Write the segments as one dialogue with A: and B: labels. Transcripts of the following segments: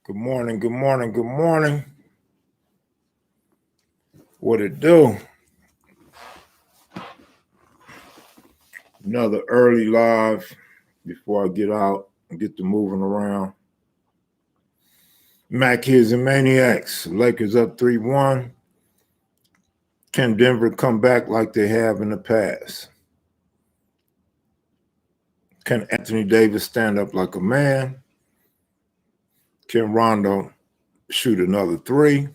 A: Good morning, good morning, good morning. What it do? Another early live before I get out and get to moving around. Mac Kids and Maniacs. Lakers up 3-1. Can Denver come back like they have in the past? Can Anthony Davis stand up like a man? Can Rondo shoot another three?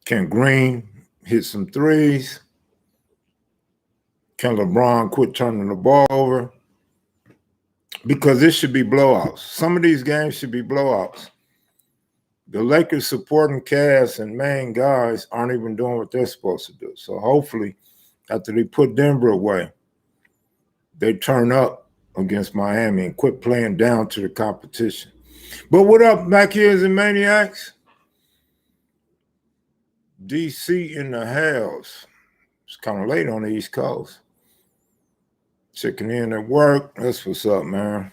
A: Can Green hit some threes? Can LeBron quit turning the ball over? Because this should be blowouts. Some of these games should be blowouts. The Lakers supporting cast and main guys aren't even doing what they're supposed to do. So hopefully, after they put Denver away, they turn up against Miami and quit playing down to the competition. But what up, Mac Kids and Maniacs? DC in the house. It's kind of late on the East Coast. Checking in at work. That's what's up, man.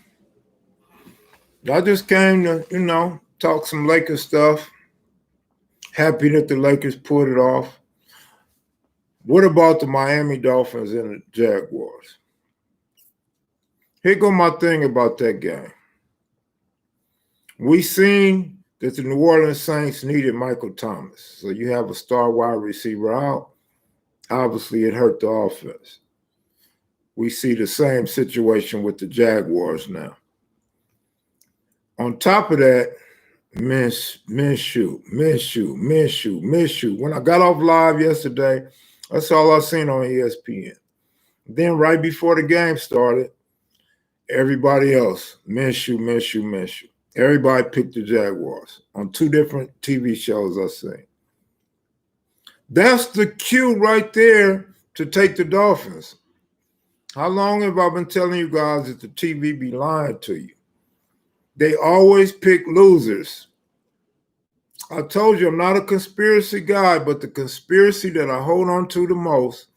A: I just came to, talk some Lakers stuff. Happy that the Lakers pulled it off. What about the Miami Dolphins and the Jaguars? Here go my thing about that game. We seen that the New Orleans Saints needed Michael Thomas. So you have a star wide receiver out. Obviously, it hurt the offense. We see the same situation with the Jaguars now. On top of that, Minshew. When I got off live yesterday, that's all I seen on ESPN. Then right before the game started, everybody else, Minshew. Everybody picked the Jaguars on two different TV shows I seen. That's the cue right there to take the Dolphins. How long have I been telling you guys that the TV be lying to you? They always pick losers. I told you I'm not a conspiracy guy, but the conspiracy that I hold on to the most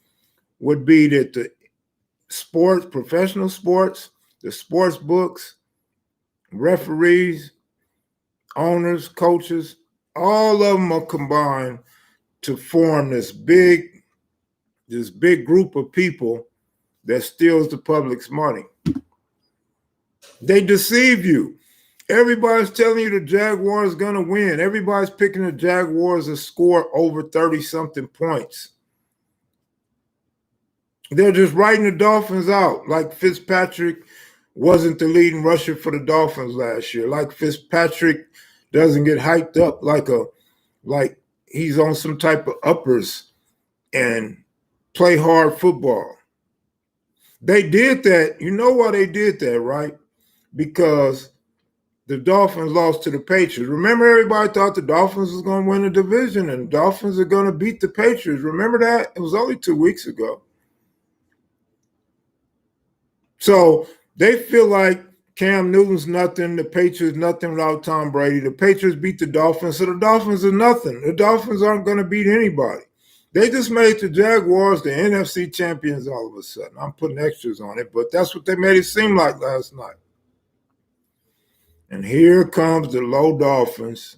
A: would be that the sports, professional sports, the sports books, referees, owners, coaches, all of them are combined to form this big group of people that steals the public's money. They deceive you. Everybody's telling you the Jaguars are going to win. Everybody's picking the Jaguars to score over 30-something points. They're just writing the Dolphins out like Fitzpatrick wasn't the leading rusher for the Dolphins last year. Like Fitzpatrick doesn't get hyped up like he's on some type of uppers and play hard football. They did that. You know why they did that, right? Because the Dolphins lost to the Patriots. Remember, everybody thought the Dolphins was going to win the division and the Dolphins are going to beat the Patriots. Remember that? It was only 2 weeks ago. So they feel like Cam Newton's nothing, the Patriots nothing without Tom Brady. The Patriots beat the Dolphins, so the Dolphins are nothing. The Dolphins aren't going to beat anybody. They just made the Jaguars the NFC champions all of a sudden. I'm putting extras on it, but that's what they made it seem like last night. And here comes the low Dolphins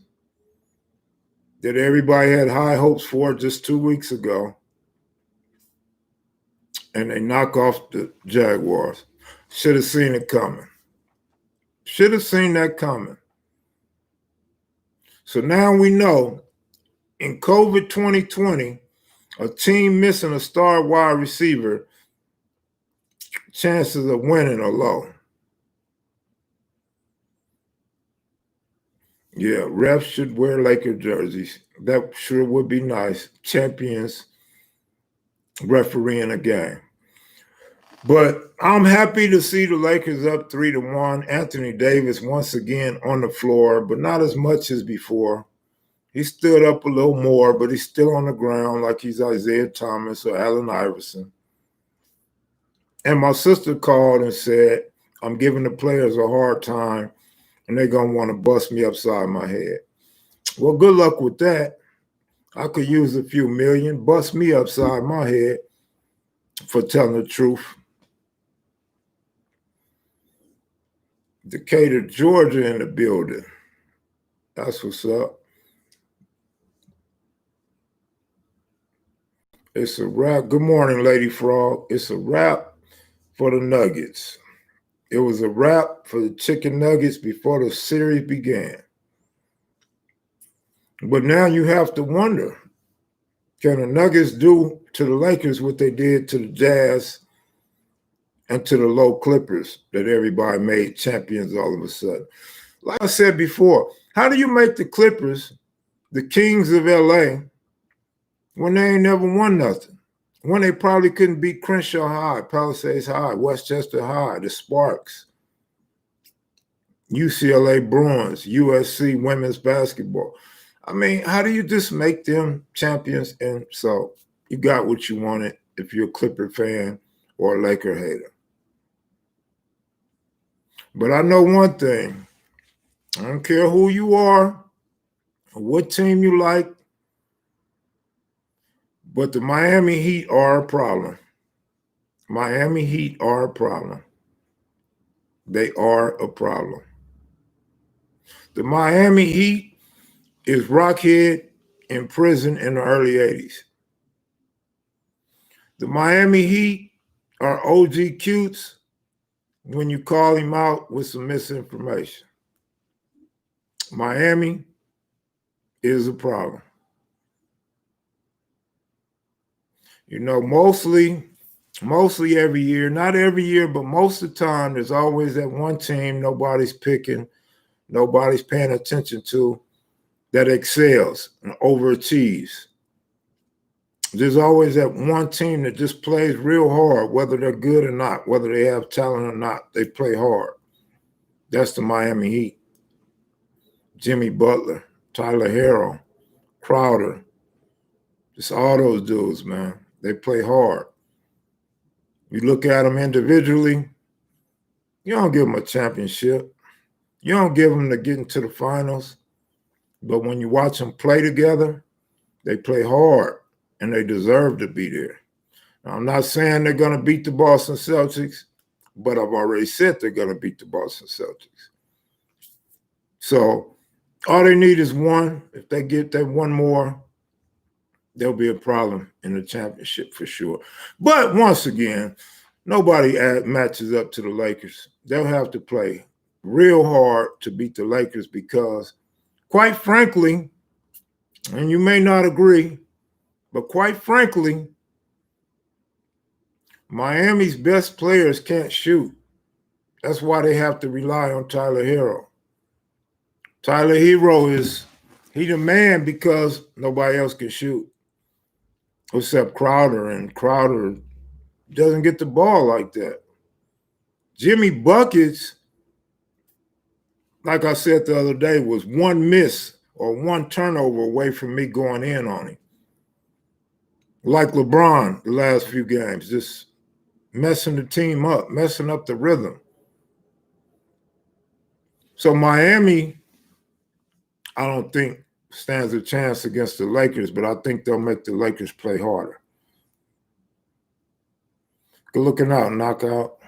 A: that everybody had high hopes for just 2 weeks ago. And they knock off the Jaguars. Should have seen it coming. Should have seen that coming. So now we know in COVID 2020, a team missing a star wide receiver, chances of winning are low. Yeah, refs should wear Laker jerseys. That sure would be nice. Champions refereeing a game. But I'm happy to see the Lakers up 3-1. Anthony Davis once again on the floor, but not as much as before. He stood up a little more, but he's still on the ground like he's Isaiah Thomas or Allen Iverson. And my sister called and said, I'm giving the players a hard time, and they're going to want to bust me upside my head. Well, good luck with that. I could use a few million. Bust me upside my head for telling the truth. Decatur, Georgia in the building. That's what's up. It's a wrap. Good morning, Lady Frog. It's a wrap for the Nuggets. It was a wrap for the Chicken Nuggets before the series began. But now you have to wonder, can the Nuggets do to the Lakers what they did to the Jazz and to the low Clippers that everybody made champions all of a sudden? Like I said before, how do you make the Clippers the kings of LA when they ain't never won nothing? When they probably couldn't beat Crenshaw High, Palisades High, Westchester High, the Sparks, UCLA Bruins, USC women's basketball. I mean, how do you just make them champions? And so you got what you wanted if you're a Clipper fan or a Laker hater. But I know one thing. I don't care who you are or what team you like, but the Miami Heat are a problem. Miami Heat are a problem. They are a problem. The Miami Heat is Rockhead in prison in the early 80s. The Miami Heat are OG Cutes when you call him out with some misinformation. Miami is a problem. You know, mostly every year, not every year, but most of the time, there's always that one team nobody's picking, nobody's paying attention to, that excels and overachieves. There's always that one team that just plays real hard, whether they're good or not, whether they have talent or not, they play hard. That's the Miami Heat. Jimmy Butler, Tyler Herro, Crowder, just all those dudes, man. They play hard. You look at them individually, you don't give them a championship. You don't give them to get into the finals. But when you watch them play together, they play hard, and they deserve to be there. Now, I'm not saying they're going to beat the Boston Celtics, but I've already said they're going to beat the Boston Celtics. So all they need is one. If they get that one more, there'll be a problem in the championship for sure. But once again, nobody matches up to the Lakers. They'll have to play real hard to beat the Lakers because, quite frankly, and you may not agree, but quite frankly, Miami's best players can't shoot. That's why they have to rely on Tyler Herro. Tyler Herro he the man because nobody else can shoot except Crowder, and Crowder doesn't get the ball like that. Jimmy Buckets, like I said the other day, was one miss or one turnover away from me going in on him. Like LeBron the last few games, just messing the team up, messing up the rhythm. So Miami, I don't think stands a chance against the Lakers, but I think they'll make the Lakers play harder. Good looking out, knockout.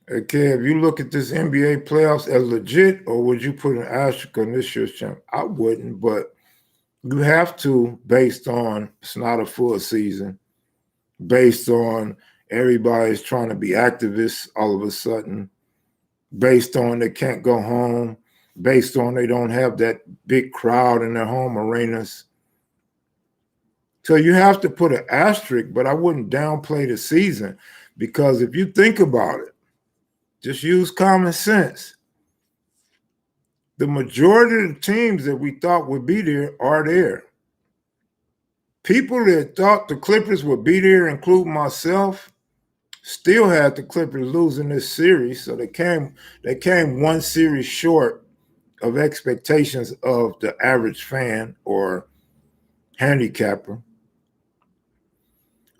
A: Hey, Kev, you look at this NBA playoffs as legit, or would you put an asterisk on this year's champ? I wouldn't, but you have to, based on it's not a full season, based on everybody's trying to be activists all of a sudden, based on they can't go home, based on they don't have that big crowd in their home arenas. So you have to put an asterisk, but I wouldn't downplay the season because if you think about it, just use common sense. The majority of the teams that we thought would be there are there. People that thought the Clippers would be there, including myself, still had the Clippers losing this series. So they came one series short of expectations of the average fan or handicapper.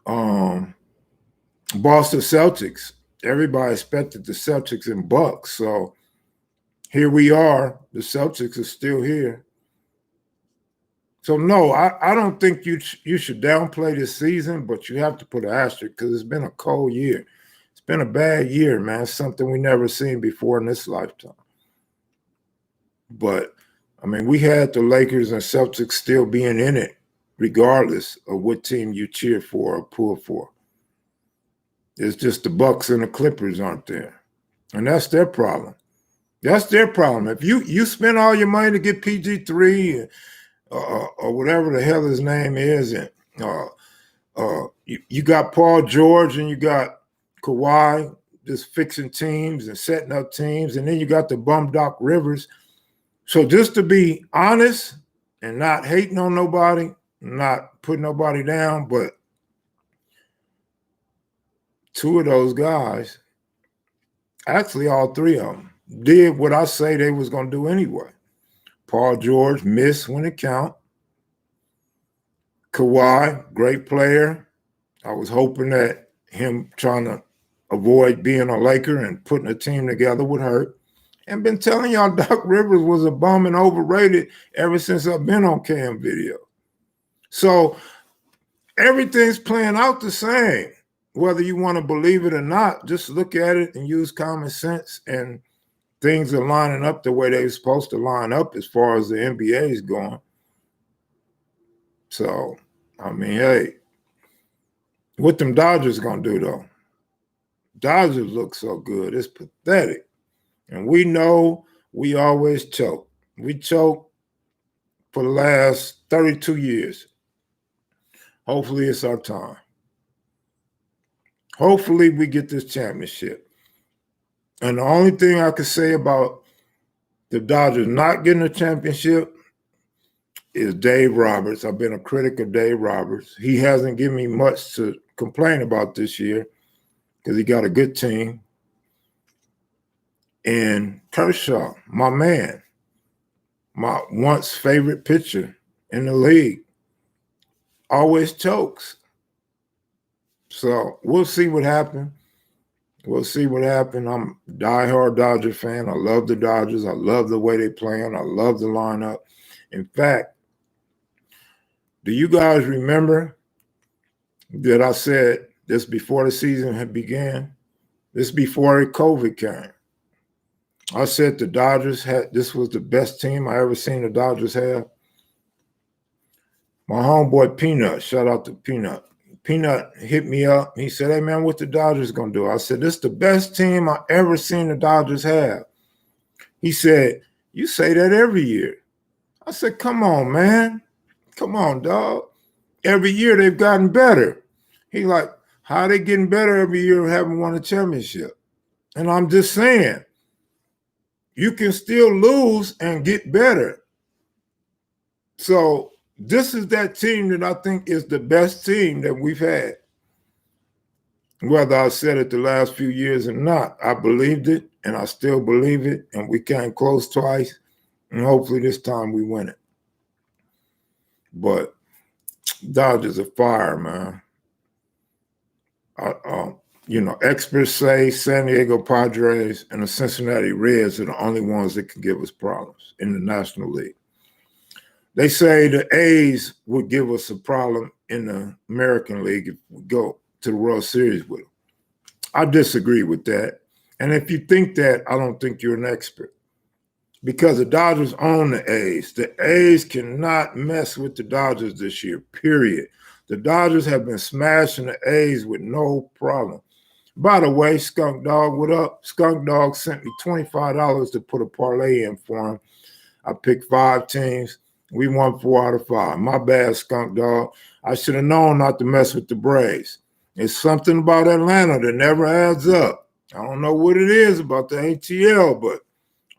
A: Boston Celtics. Everybody expected the Celtics and Bucks. So here we are. The Celtics are still here. So no, I don't think you should downplay this season, but you have to put an asterisk because it's been a cold year. It's been a bad year, man. It's something we never seen before in this lifetime. But I mean, we had the Lakers and Celtics still being in it, regardless of what team you cheer for or pull for. It's just the Bucks and the Clippers aren't there, and that's their problem. That's their problem. If you spend all your money to get PG3 or whatever the hell his name is, and you got Paul George and you got Kawhi just fixing teams and setting up teams, and then you got the bum Doc Rivers. So just to be honest and not hating on nobody, not putting nobody down, but two of those guys, actually all three of them, did what I say they was going to do anyway. Paul George missed when it count. Kawhi, great player. I was hoping that him trying to avoid being a Laker and putting a team together would hurt. And been telling y'all Doc Rivers was a bum and overrated ever since I've been on Cam Video. So everything's playing out the same. Whether you want to believe it or not, just look at it and use common sense, and things are lining up the way they're supposed to line up as far as the NBA is going. So, I mean, hey, what them Dodgers going to do, though? Dodgers look so good. It's pathetic. And we know we always choke. We choke for the last 32 years. Hopefully it's our time. Hopefully we get this championship. And the only thing I can say about the Dodgers not getting a championship is Dave Roberts. I've been a critic of Dave Roberts. He hasn't given me much to complain about this year because he got a good team. And Kershaw, my man, my once favorite pitcher in the league, always chokes. So we'll see what happens. We'll see what happens. I'm a diehard Dodger fan. I love the Dodgers. I love the way they play. I love the lineup. In fact, do you guys remember that I said this before the season had began? This before COVID came. I said the Dodgers this was the best team I ever seen the Dodgers have. My homeboy Peanut, shout out to Peanut. Peanut hit me up. He said, hey, man, what the Dodgers going to do? I said, this is the best team I ever seen the Dodgers have. He said, you say that every year. I said, come on, man. Come on, dog. Every year they've gotten better. He like, how they getting better every year and haven't won a championship? And I'm just saying, you can still lose and get better. So this is that team that I think is the best team that we've had. Whether I said it the last few years or not, I believed it, and I still believe it, and we came close twice, and hopefully this time we win it. But Dodgers are fire, man. Experts say San Diego Padres and the Cincinnati Reds are the only ones that can give us problems in the National League. They say the A's would give us a problem in the American League if we go to the World Series with them. I disagree with that. And if you think that, I don't think you're an expert. Because the Dodgers own the A's. The A's cannot mess with the Dodgers this year, period. The Dodgers have been smashing the A's with no problem. By the way, Skunk Dog, what up? Skunk Dog sent me $25 to put a parlay in for him. I picked 5 teams. We won 4 out of 5. My bad, Skunk Dog. I should have known not to mess with the Braves. It's something about Atlanta that never adds up. I don't know what it is about the ATL, but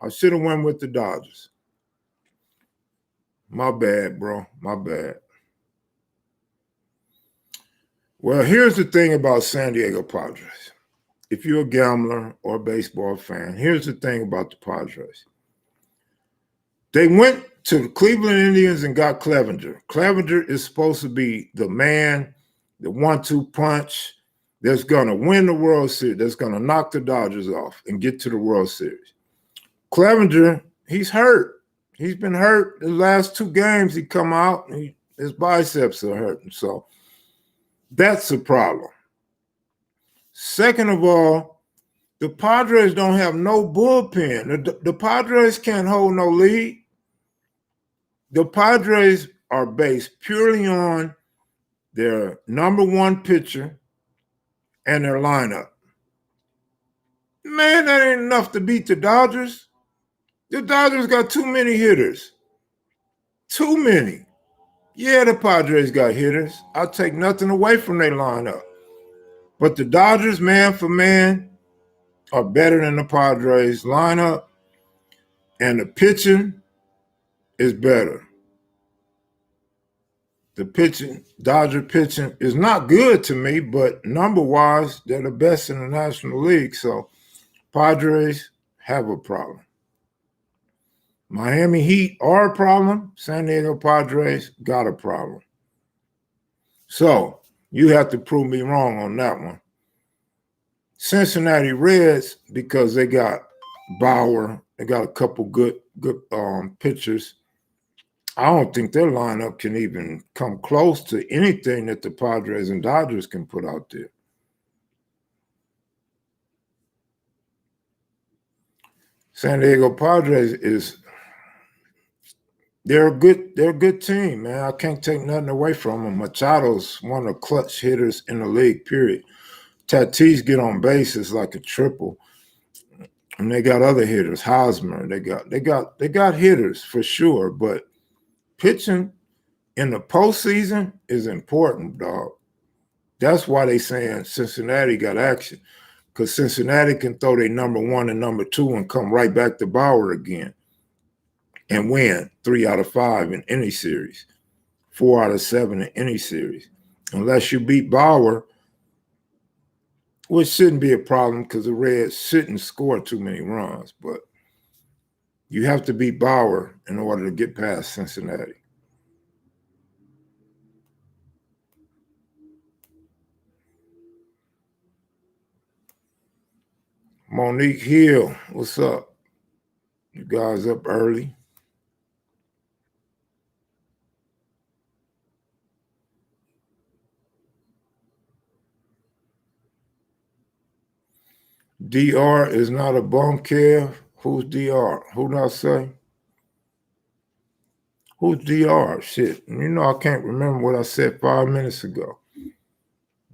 A: I should have went with the Dodgers. My bad, bro. My bad. Well, here's the thing about San Diego Padres. If you're a gambler or a baseball fan, here's the thing about the Padres. They went to the Cleveland Indians and got Clevenger. Clevenger is supposed to be the man, the 1-2 punch that's going to win the World Series, that's going to knock the Dodgers off and get to the World Series. Clevenger, he's hurt. He's been hurt. The last 2 games he come out, and his biceps are hurting. So that's a problem. Second of all, the Padres don't have no bullpen. The Padres can't hold no lead. The Padres are based purely on their number 1 pitcher and their lineup. Man, that ain't enough to beat the Dodgers. The Dodgers got too many hitters. Too many. Yeah, the Padres got hitters. I'll take nothing away from their lineup. But the Dodgers, man for man, are better than the Padres lineup, and the pitching is better. The pitching, Dodger pitching is not good to me, but number-wise, they're the best in the National League. So Padres have a problem. Miami Heat are a problem. San Diego Padres got a problem. So you have to prove me wrong on that one. Cincinnati Reds, because they got Bauer, they got a couple good pitchers. I don't think their lineup can even come close to anything that the Padres and Dodgers can put out there. San Diego Padres they're a good team, man. I can't take nothing away from them. Machado's one of the clutch hitters in the league, period. Tatis get on base is like a triple. And they got other hitters, Hosmer. They got hitters for sure, but pitching in the postseason is important, dog. That's why they saying Cincinnati got action, because Cincinnati can throw their number 1 and number 2 and come right back to Bauer again and win 3 out of 5 in any series, 4 out of 7 in any series. Unless you beat Bauer, which shouldn't be a problem because the Reds shouldn't score too many runs, but you have to beat Bauer in order to get past Cincinnati. Monique Hill, what's up? You guys up early? DR is not a bum, Kev. Who's DR? Who did I say? Who's DR? Shit. You know I can't remember what I said 5 minutes ago.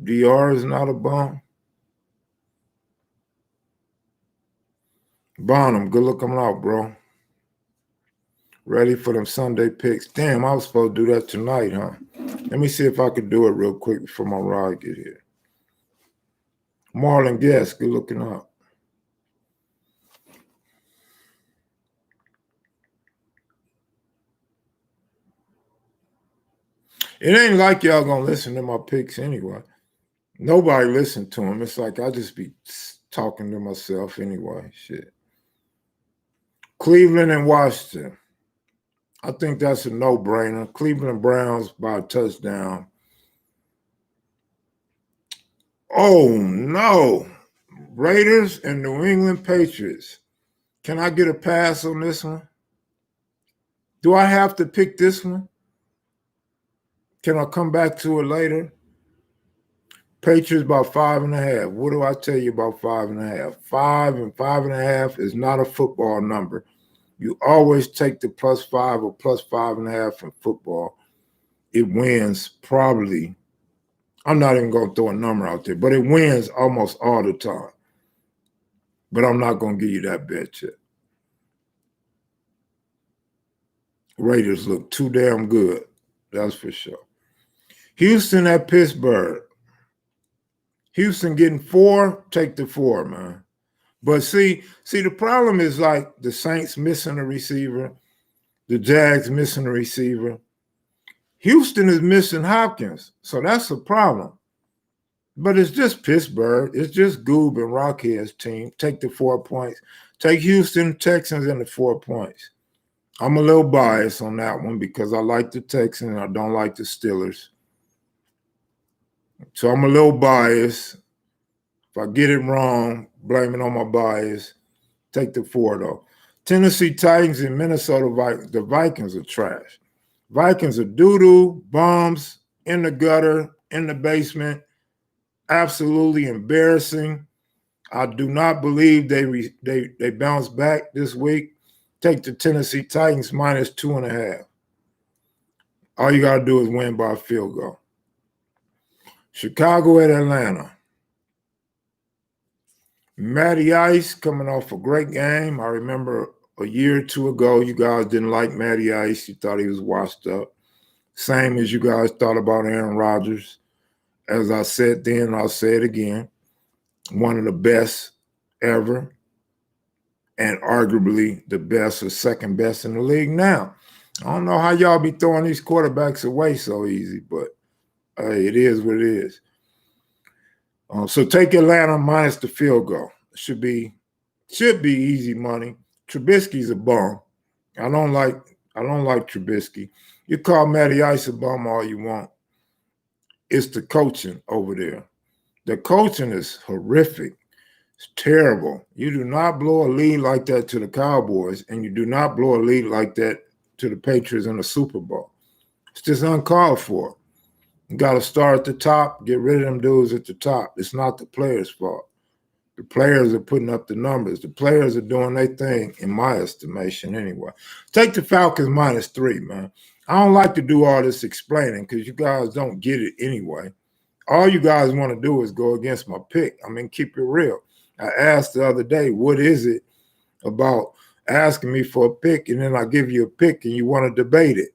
A: DR is not a bum. Bonham, good looking out, bro. Ready for them Sunday picks. Damn, I was supposed to do that tonight, huh? Let me see if I could do it real quick before my ride get here. Marlon Guest, good looking out. It ain't like y'all gonna listen to my picks anyway. Nobody listened to them. It's like I just be talking to myself anyway. Shit. Cleveland and Washington. I think that's a no-brainer. Cleveland Browns by a touchdown. Oh, no. Raiders and New England Patriots. Can I get a pass on this one? Do I have to pick this one? Can I come back to it later? Patriots about 5.5. What do I tell you about 5.5? 5 and 5.5 is not a football number. You always take the +5 or +5.5 in football. It wins probably. I'm not even going to throw a number out there, but it wins almost all the time. But I'm not going to give you that bet yet. Raiders look too damn good. That's for sure. Houston at Pittsburgh. Houston getting 4, take the 4, man. But see, the problem is like the Saints missing a receiver, the Jags missing a receiver. Houston is missing Hopkins, so that's a problem. But it's just Pittsburgh. It's just Goob and Rockhead's team. Take the 4 points. Take Houston Texans in the 4 points. I'm a little biased on that one because I like the Texans and I don't like the Steelers. So I'm a little biased. If I get it wrong, blame it on my bias. Take the 4, though. Tennessee Titans and Minnesota Vikings. The Vikings are trash. Vikings are doo-doo, bums, in the gutter, in the basement. Absolutely embarrassing. I do not believe they bounce back this week. Take the Tennessee Titans minus 2.5. All you got to do is win by a field goal. Chicago at Atlanta. Matty Ice coming off a great game. I remember a year or two ago, you guys didn't like Matty Ice. You thought he was washed up. Same as you guys thought about Aaron Rodgers. As I said then, I'll say it again. One of the best ever, and arguably the best or second best in the league now. I don't know how y'all be throwing these quarterbacks away so easy, but hey, it is what it is. So take Atlanta minus the field goal. Should be easy money. Trubisky's a bum. I don't like Trubisky. You call Matty Ice a bum all you want. It's the coaching over there. The coaching is horrific. It's terrible. You do not blow a lead like that to the Cowboys, and you do not blow a lead like that to the Patriots in the Super Bowl. It's just uncalled for. You got to start at the top, get rid of them dudes at the top. It's not the players' fault. The players are putting up the numbers. The players are doing their thing, in my estimation, anyway. Take the Falcons minus 3, man. I don't like to do all this explaining because you guys don't get it anyway. All you guys want to do is go against my pick. I mean, keep it real. I asked the other day, what is it about asking me for a pick, and then I give you a pick and you want to debate it?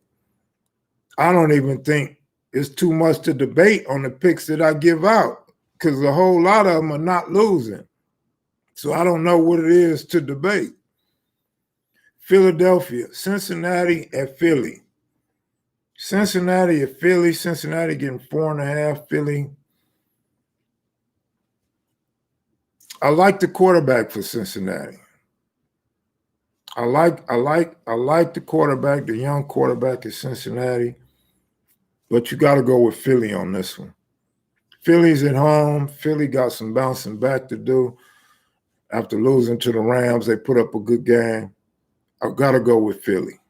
A: I don't even think it's too much to debate on the picks that I give out because a whole lot of them are not losing. So I don't know what it is to debate. Philadelphia, Cincinnati at Philly. Cincinnati at Philly. Cincinnati getting 4.5. Philly. I like the quarterback for Cincinnati. I like the quarterback, the young quarterback at Cincinnati. But you got to go with Philly on this one. Philly's at home. Philly got some bouncing back to do. After losing to the Rams, they put up a good game. I've got to go with Philly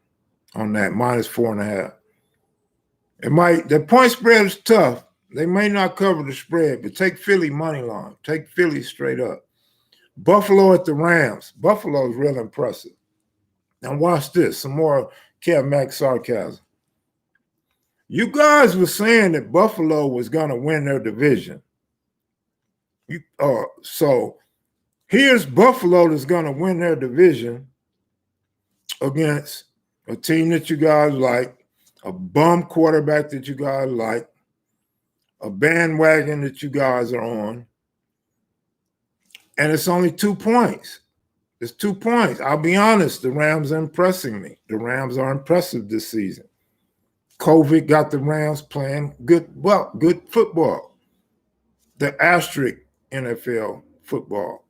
A: on that, minus 4.5. The point spread is tough. They may not cover the spread, but take Philly money line. Take Philly straight up. Buffalo at the Rams. Buffalo is real impressive. Now watch this. Some more Kev Mac sarcasm. You guys were saying that Buffalo was going to win their division. So here's Buffalo that's going to win their division against a team that you guys like, a bum quarterback that you guys like, a bandwagon that you guys are on, and it's only 2 points. It's 2 points. I'll be honest, the Rams are impressing me. The Rams are impressive this season. COVID got the Rams playing good football. The asterisk NFL football.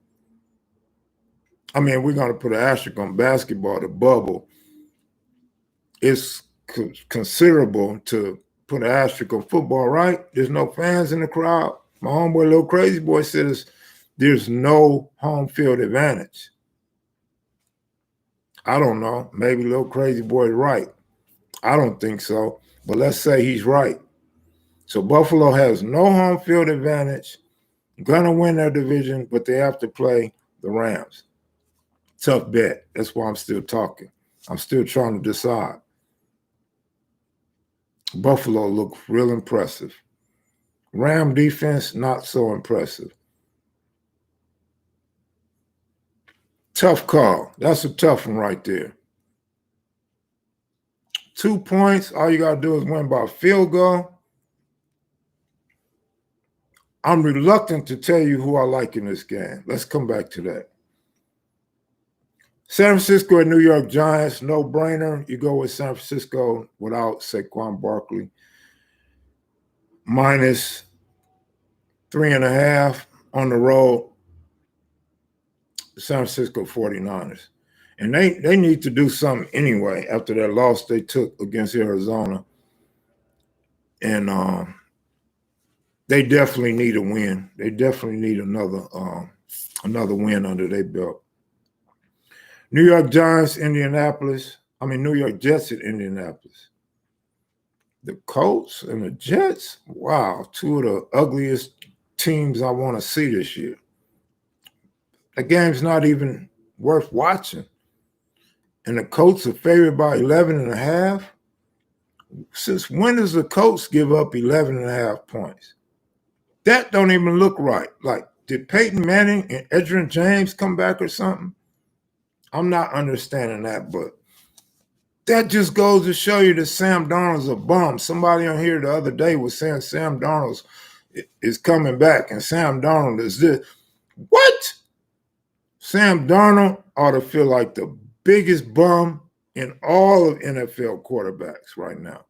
A: I mean, we're going to put an asterisk on basketball, the bubble. It's considerable to put an asterisk on football, right? There's no fans in the crowd. My homeboy, Little Crazy Boy, says there's no home field advantage. I don't know. Maybe Little Crazy Boy is right. I don't think so, but let's say he's right. So Buffalo has no home field advantage, going to win their division, but they have to play the Rams. Tough bet. That's why I'm still talking. I'm still trying to decide. Buffalo looked real impressive. Ram defense, not so impressive. Tough call. That's a tough one right there. 2 points. All you got to do is win by a field goal. I'm reluctant to tell you who I like in this game. Let's come back to that. San Francisco and New York Giants, no brainer. You go with San Francisco without Saquon Barkley. Minus 3.5 on the road. San Francisco 49ers. And they need to do something anyway after that loss they took against Arizona. And they definitely need a win. They definitely need another win under their belt. New York Giants, Indianapolis. New York Jets at Indianapolis. The Colts and the Jets, wow, two of the ugliest teams I want to see this year. The game's not even worth watching. And the Colts are favored by 11.5. Since when does the Colts give up 11.5 points? That don't even look right. Like, did Peyton Manning and Edgerrin James come back or something? I'm not understanding that, but that just goes to show you that Sam Darnold's a bum. Somebody on here the other day was saying Sam Darnold is coming back and Sam Darnold is this. What? Sam Darnold ought to feel like the biggest bum in all of NFL quarterbacks right now.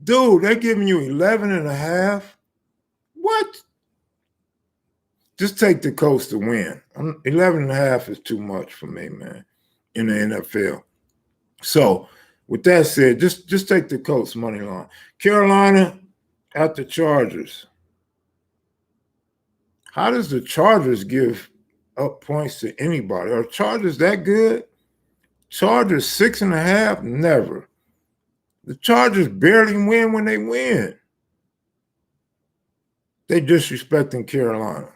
A: Dude, they're giving you 11.5. What? Just take the Colts to win. 11.5 is too much for me, man, in the NFL. So, with that said, just take the Colts money line. Carolina at the Chargers. How does the Chargers give up points to anybody? Are Chargers that good? Chargers 6.5? Never. The Chargers barely win when they win. They disrespecting Carolina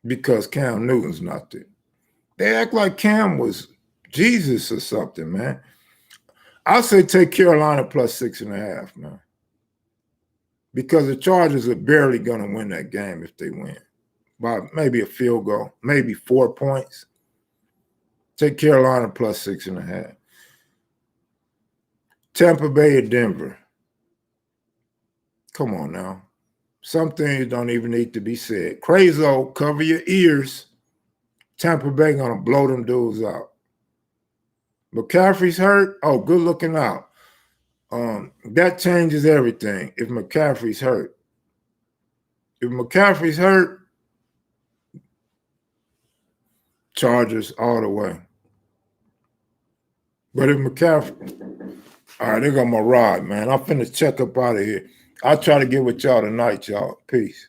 A: because Cam Newton's not there. They act like Cam was Jesus or something, man. I'll say take Carolina plus 6.5, man. Because the Chargers are barely going to win that game if they win. By maybe a field goal, maybe 4 points. Take Carolina plus 6.5. Tampa Bay at Denver. Come on now. Some things don't even need to be said. Crazo, cover your ears. Tampa Bay going to blow them dudes out. McCaffrey's hurt. Oh, good looking out. That changes everything if McCaffrey's hurt. If McCaffrey's hurt, Chargers all the way. But if McCaffrey, all right, there go my rod, man. I'm finna check up out of here. I'll try to get with y'all tonight, y'all. Peace.